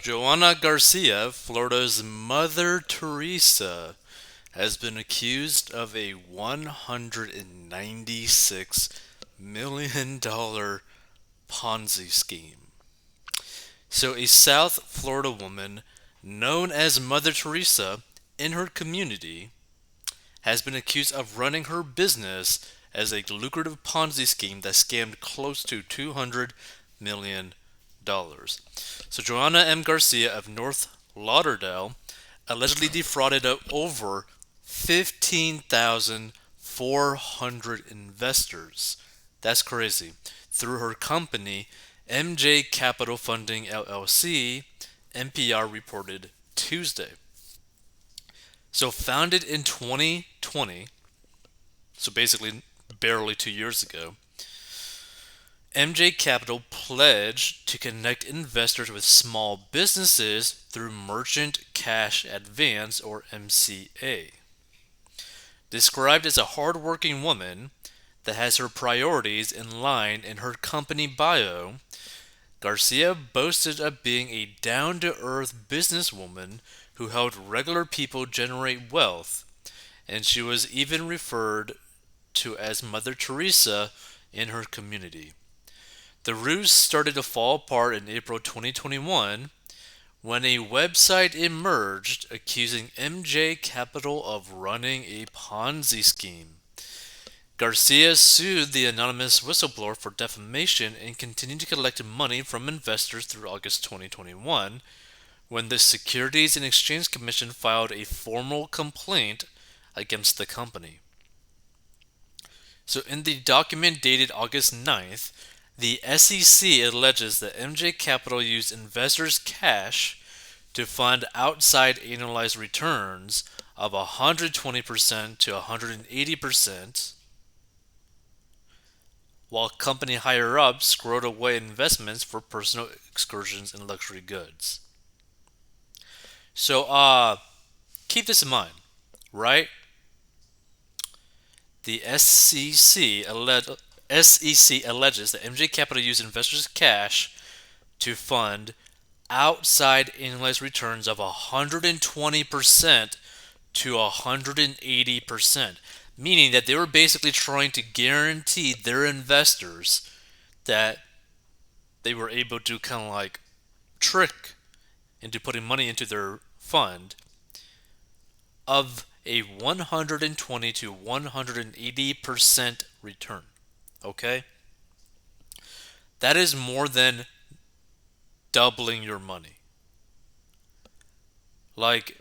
Joanna Garcia, Florida's Mother Teresa, has been accused of a $196 million PONZI scheme. So, a South Florida woman known as Mother Teresa in her community has been accused of running her business as a lucrative Ponzi scheme that scammed close to $200 million. So, Joanna M. Garcia of North Lauderdale allegedly defrauded over 15,400 investors. That's crazy. Through her company, MJ Capital Funding LLC, NPR reported Tuesday. So, founded in 2020, so basically barely 2 years ago, MJ Capital pledged to connect investors with small businesses through Merchant Cash Advance, or MCA. Described as a hardworking woman that has her priorities in line in her company bio, Garcia boasted of being a down to earth businesswoman who helped regular people generate wealth, and she was even referred to as Mother Teresa in her community. The ruse started to fall apart in April 2021 when a website emerged accusing MJ Capital of running a Ponzi scheme. Garcia sued the anonymous whistleblower for defamation and continued to collect money from investors through August 2021 when the Securities and Exchange Commission filed a formal complaint against the company. So, in the document dated August 9th, the SEC alleges that MJ Capital used investors' cash to fund outside annualized returns of 120% to 180%, while company higher ups squirreled away investments for personal excursions and luxury goods. So, keep this in mind, right? The SEC alleges that MJ Capital used investors' cash to fund outside annualized returns of 120% to 180%, meaning that they were basically trying to guarantee their investors that they were able to kind of like trick into putting money into their fund of a 120 to 180% return. Okay? That is more than doubling your money. Like,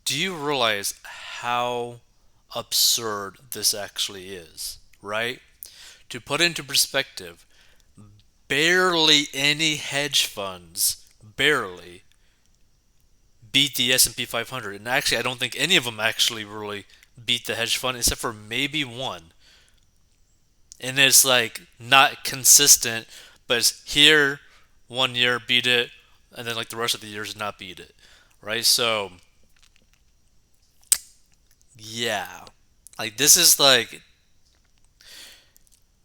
do you realize how absurd this actually is, right? To put into perspective, barely any hedge funds, barely, beat the S&P 500. And actually, I don't think any of them actually really beat the hedge fund except for maybe one. And it's like not consistent, but it's here 1 year beat it, and then like the rest of the years not beat it, right? So yeah, like this is like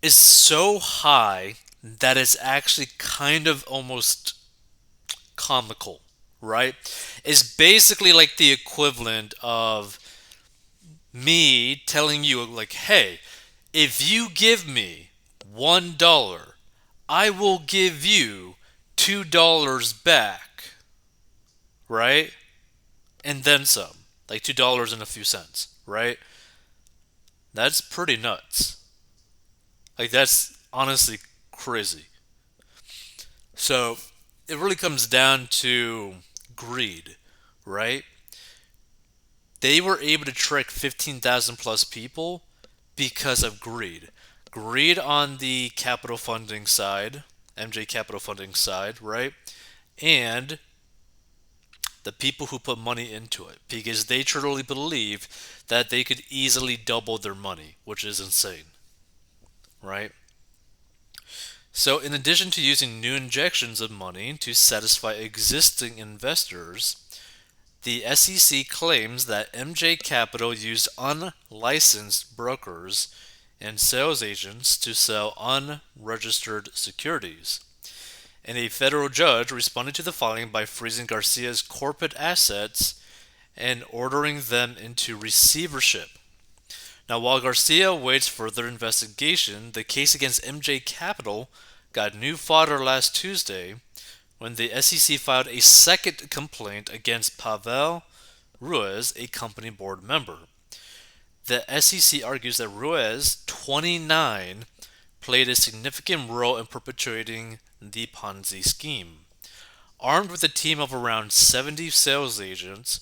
it's so high that it's actually kind of almost comical, right? It's basically like the equivalent of me telling you like, hey, if you give me $1, I will give you $2 back, right? And then some, like $2 and a few cents, right? That's pretty nuts. Like that's honestly crazy. So it really comes down to greed, right? They were able to trick 15,000 plus people because of greed. Greed on the capital funding side, MJ Capital Funding side, right? And the people who put money into it because they truly believe that they could easily double their money, which is insane, right? So, in addition to using new injections of money to satisfy existing investors, the SEC claims that MJ Capital used unlicensed brokers and sales agents to sell unregistered securities. And a federal judge responded to the filing by freezing Garcia's corporate assets and ordering them into receivership. Now, while Garcia waits further investigation, the case against MJ Capital got new fodder last Tuesday when the SEC filed a second complaint against Pavel Ruiz, a company board member. The SEC argues that Ruiz, 29, played a significant role in perpetuating the PONZI scheme. Armed with a team of around 70 sales agents,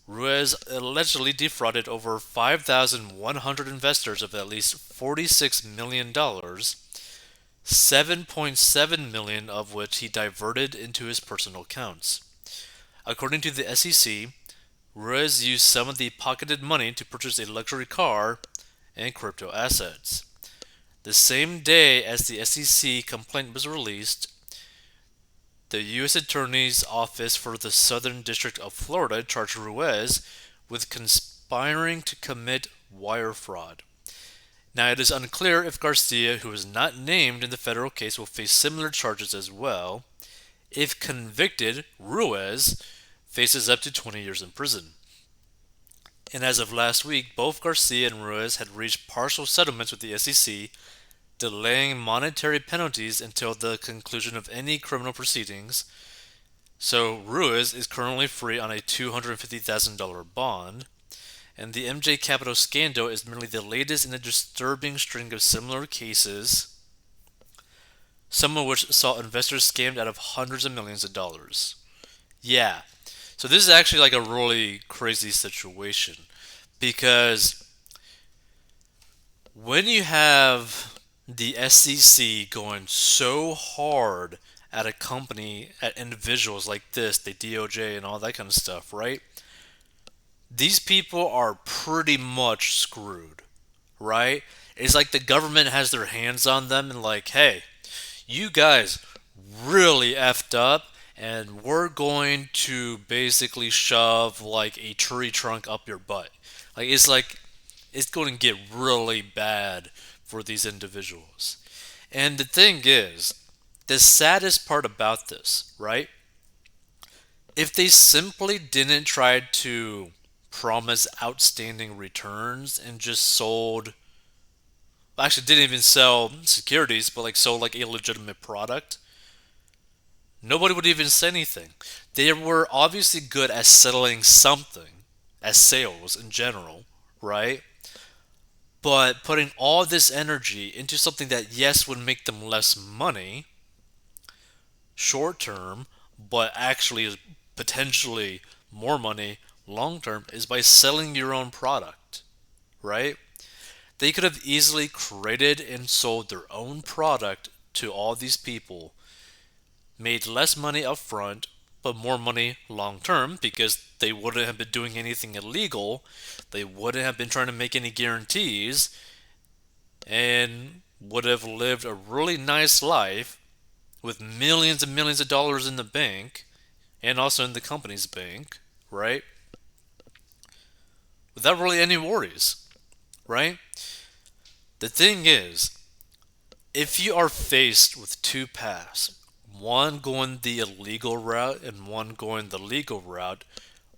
Ruiz allegedly defrauded over 5,100 investors of at least $46 million, $7.7 million of which he diverted into his personal accounts. According to the SEC, Ruiz used some of the pocketed money to purchase a luxury car and crypto assets. The same day as the SEC complaint was released, the U.S. Attorney's Office for the Southern District of Florida charged Ruiz with conspiring to commit wire fraud. Now, it is unclear if Garcia, who is not named in the federal case, will face similar charges as well. If convicted, Ruiz faces up to 20 years in prison. And as of last week, both Garcia and Ruiz had reached partial settlements with the SEC, delaying monetary penalties until the conclusion of any criminal proceedings. So Ruiz is currently free on a $250,000 bond, and the MJ Capital scandal is merely the latest in a disturbing string of similar cases, some of which saw investors scammed out of hundreds of millions of dollars. Yeah, so this is actually like a really crazy situation because when you have the SEC going so hard at a company, at individuals like this, the DOJ and all that kind of stuff, right? These people are pretty much screwed, right? It's like the government has their hands on them and like, hey, you guys really effed up and we're going to basically shove like a tree trunk up your butt. Like it's going to get really bad for these individuals. And the thing is, the saddest part about this, right? If they simply didn't try to promise outstanding returns and just sold, well, actually didn't even sell securities, but like sold like a legitimate product, nobody would even say anything. They were obviously good at settling something, as sales in general, right? But putting all this energy into something that, yes, would make them less money short term, but actually is potentially more money long term, is by selling your own product, right? They could have easily created and sold their own product to all these people, made less money up front, but more money long term because they wouldn't have been doing anything illegal. They wouldn't have been trying to make any guarantees and would have lived a really nice life with millions and millions of dollars in the bank and also in the company's bank, right? Without really any worries, right? The thing is, if you are faced with two paths, one going the illegal route and one going the legal route,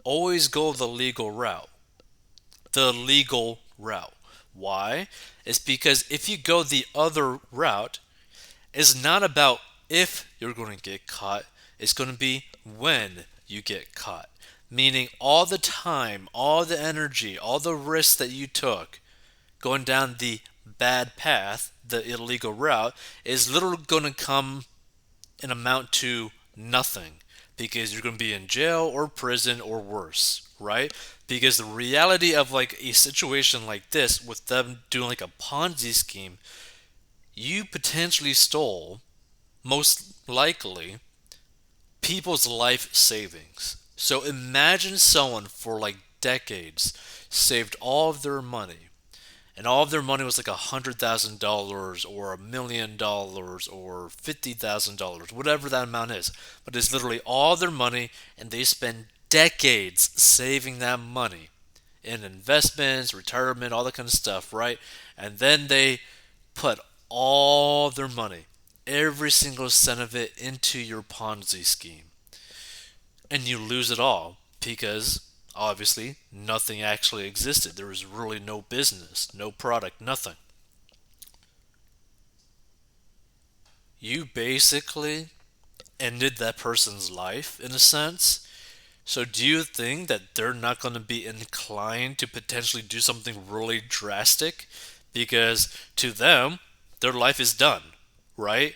always go the legal route. The legal route. Why? It's because if you go the other route, it's not about if you're going to get caught, it's going to be when you get caught. Meaning all the time, all the energy, all the risks that you took going down the bad path, the illegal route, is literally going to come and amount to nothing because you're going to be in jail or prison or worse, right? Because the reality of like a situation like this with them doing like a Ponzi scheme, you potentially stole, most likely, people's life savings. So imagine someone for like decades saved all of their money, and all of their money was like $100,000 or $1 million or $50,000, whatever that amount is. But it's literally all their money, and they spend decades saving that money in investments, retirement, all that kind of stuff, right? And then they put all their money every single cent of it into your Ponzi scheme. And you lose it all because obviously nothing actually existed. There was really no business, no product, nothing. You basically ended that person's life in a sense. So, do you think that they're not going to be inclined to potentially do something really drastic? Because to them, their life is done, right?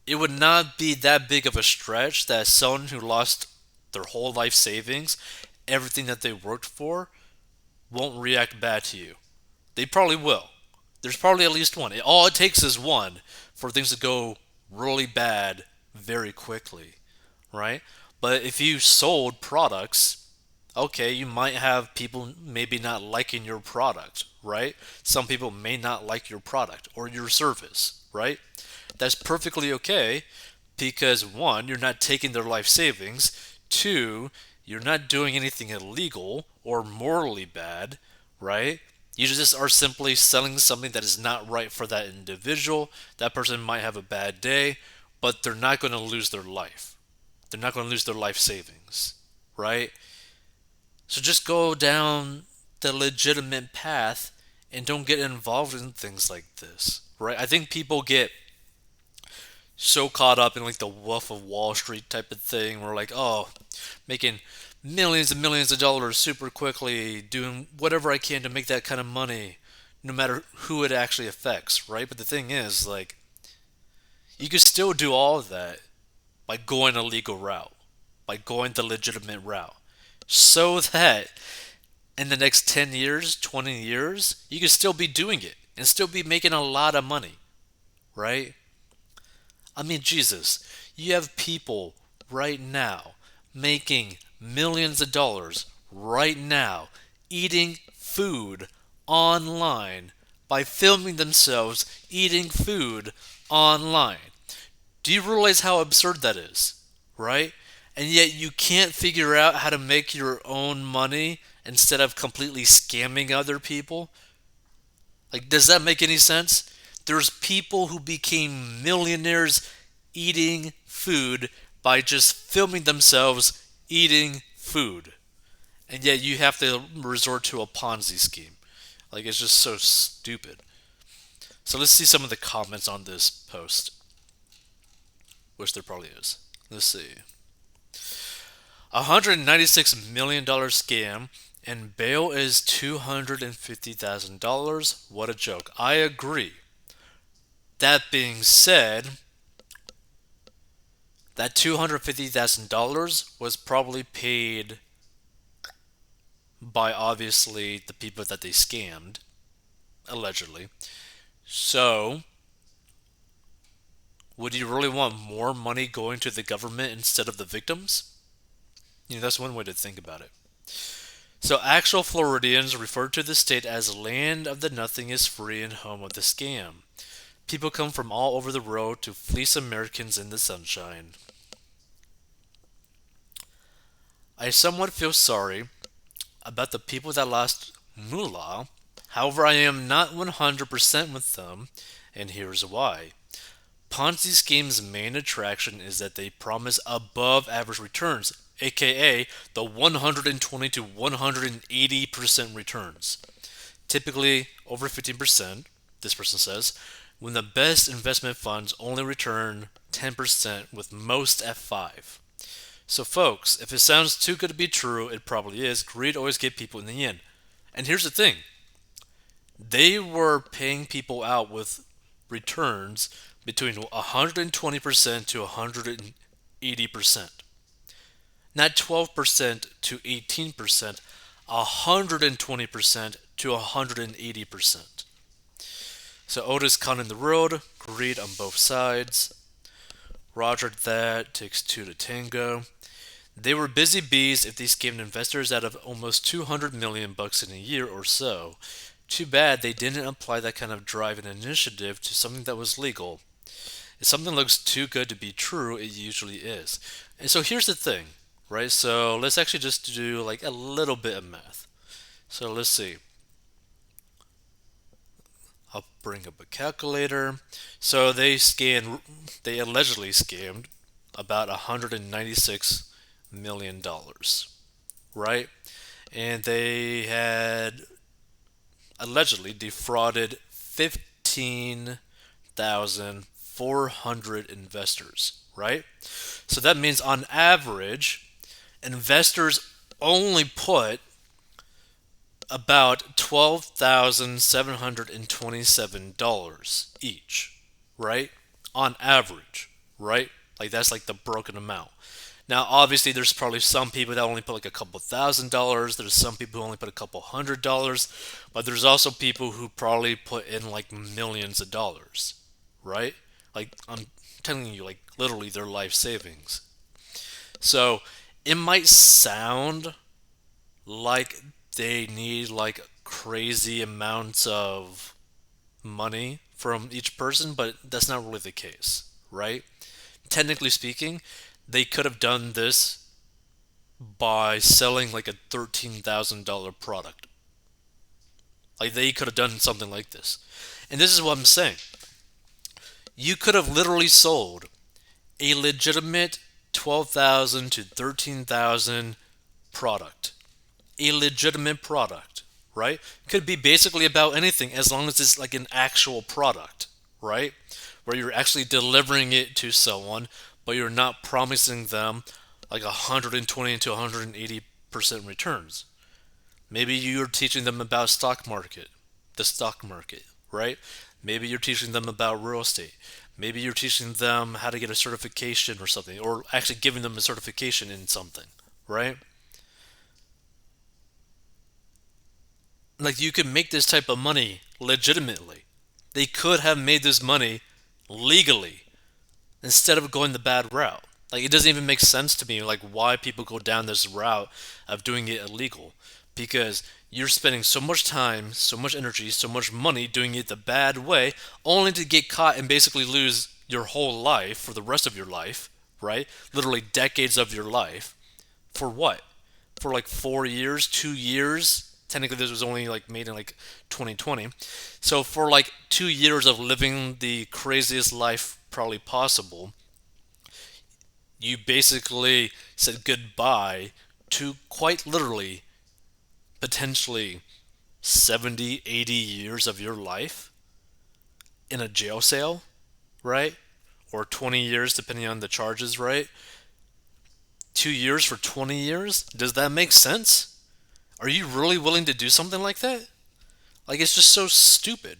It would not be that big of a stretch that someone who lost their whole life savings, everything that they worked for, won't react bad to you. They probably will. There's probably at least one. All it takes is one for things to go really bad very quickly, right? But if you sold products, okay, you might have people maybe not liking your product, right? Some people may not like your product or your service, right? That's perfectly okay because one, you're not taking their life savings. Two, you're not doing anything illegal or morally bad, right? You just are simply selling something that is not right for that individual. That person might have a bad day, but they're not going to lose their life. They're not going to lose their life savings, right? So just go down the legitimate path and don't get involved in things like this, right? I think people get so caught up in like the Wolf of Wall Street type of thing, where like, oh, making millions and millions of dollars super quickly, doing whatever I can to make that kind of money, no matter who it actually affects, right? But the thing is, like, you can still do all of that by going a legal route, by going the legitimate route, so that in the next 10 years, 20 years, you can still be doing it and still be making a lot of money, right? I mean, Jesus, you have people right now making millions of dollars right now eating food online by filming themselves eating food online. Do you realize how absurd that is? Right? And yet you can't figure out how to make your own money instead of completely scamming other people? Like, does that make any sense? There's people who became millionaires eating food by just filming themselves eating food. And yet you have to resort to a Ponzi scheme. Like, it's just so stupid. So let's see some of the comments on this post, which there probably is. Let's see. $196 million scam and bail is $250,000. What a joke. I agree. That being said, that $250,000 was probably paid by obviously the people that they scammed, allegedly. So, would you really want more money going to the government instead of the victims? That's one way to think about it. So, actual Floridians refer to the state as land of the nothing is free and home of the scam. People come from all over the world to fleece Americans in the sunshine. I somewhat feel sorry about the people that lost moolah. However, I am not 100% with them, and here's why. Ponzi schemes' main attraction is that they promise above average returns, aka the 120 to 180% returns. Typically over 15%, this person says, when the best investment funds only return 10% with most at 5. So folks, if it sounds too good to be true, it probably is. Greed always gets people in the end. And here's the thing. They were paying people out with returns between 120% to 180%. Not 12% to 18%, 120% to 180%. So Otis conning the road, greed on both sides. Roger that, takes two to tango. They were busy bees if they scammed investors out of almost 200 million bucks in a year or so. Too bad they didn't apply that kind of drive and initiative to something that was legal. If something looks too good to be true, it usually is. And so here's the thing, right? So let's actually just do like a little bit of math. So let's see. I'll bring up a calculator. So they allegedly scammed about $196 million, right? And they had allegedly defrauded 15,400 investors, right? So that means on average, investors only put about $12,727 each, right? On average, right? Like that's like the broken amount. Now, obviously, there's probably some people that only put like a couple $1,000s. There's some people who only put a couple $100s, but there's also people who probably put in like millions of dollars, right? Like I'm telling you, like literally their life savings. So it might sound like they need like crazy amounts of money from each person, but that's not really the case, right? Technically speaking, they could have done this by selling like a $13,000 product. Like they could have done something like this. And this is what I'm saying. You could have literally sold a legitimate 12,000 to 13,000 product. A legitimate product, right? Could be basically about anything as long as it's like an actual product, right? Where you're actually delivering it to someone, but you're not promising them like 120 to 180% returns. Maybe you're teaching them about the stock market, right? Maybe you're teaching them about real estate. Maybe you're teaching them how to get a certification or something, or actually giving them a certification in something, right? Like you could make this type of money legitimately. They could have made this money legally instead of going the bad route. Like it doesn't even make sense to me like why people go down this route of doing it illegal because you're spending so much time, so much energy, so much money doing it the bad way only to get caught and basically lose your whole life for the rest of your life, right? Literally decades of your life. For what? For like 4 years, 2 years. Technically, this was only like made in like 2020. So for like 2 years of living the craziest life probably possible, you basically said goodbye to quite literally potentially 70, 80 years of your life in a jail cell, right? Or 20 years depending on the charges, right? 2 years for 20 years? Does that make sense? Are you really willing to do something like that? Like, it's just so stupid.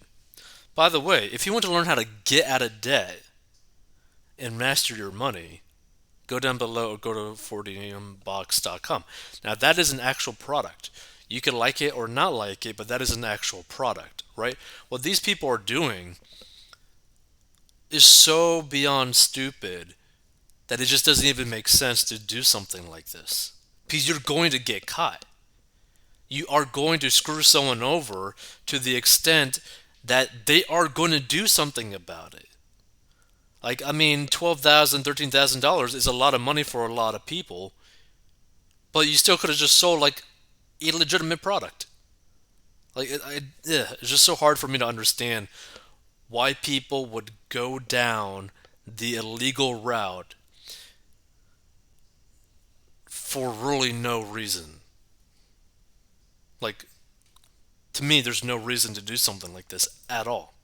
By the way, if you want to learn how to get out of debt and master your money, go down below or go to 40ambox.com. Now, that is an actual product. You could like it or not like it, but that is an actual product, right? What these people are doing is so beyond stupid that it just doesn't even make sense to do something like this. Because you're going to get caught. You are going to screw someone over to the extent that they are going to do something about it. Like, I mean, $12,000, $13,000 is a lot of money for a lot of people, but you still could have just sold like a legitimate product. Like, it's just so hard for me to understand why people would go down the illegal route for really no reason. Like, to me, there's no reason to do something like this at all.